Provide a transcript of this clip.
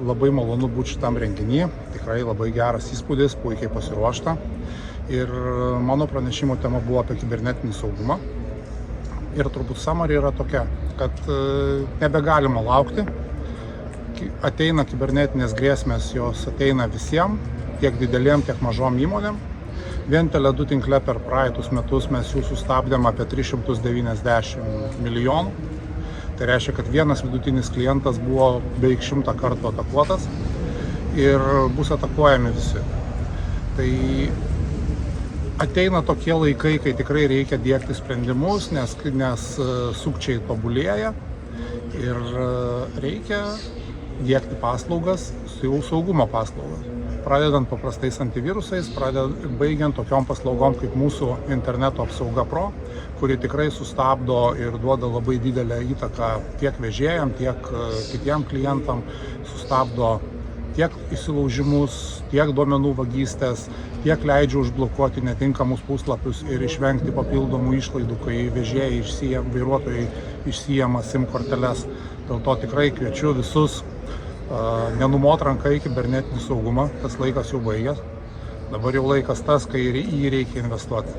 Labai malonu būti šitam renginį, tikrai labai geras įspūdis, puikiai pasiruošta. Ir mano pranešimo tema buvo apie kibernetinį saugumą. Ir turbūt summary yra tokia, kad nebegalima laukti. Ateina kibernetinės grėsmės, jos ateina visiems, tiek dideliem, tiek mažom įmonėm. Vien Tele2 tinkle per praeitus metus mes jų sustabdėm apie 390 milijonų. Tai reiškia, kad vienas vidutinis klientas buvo beveik 100 kartų atakuotas ir bus atakuojami visi. Tai ateina tokie laikai, kai tikrai reikia diegti sprendimus, nes sukčiai tobulėja ir reikia diegti paslaugas, saugumo paslaugas. Pradedant paprastais antivirusais, baigiant tokiom paslaugom kaip mūsų interneto apsauga Pro, kuri tikrai sustabdo ir duoda labai didelę įtaką tiek vežėjam, tiek kitiem klientam, sustabdo tiek įsilaužimus, tiek duomenų vagystės, tiek leidžia užblokuoti netinkamus puslapius ir išvengti papildomų išlaidų, kai vairuotojai išsiima SIM korteles. Dėl to tikrai kviečiu visus nenumot ranką į kibernetinį saugumą, tas laikas jau baigęs. Dabar jau laikas tas, kai į jį reikia investuoti.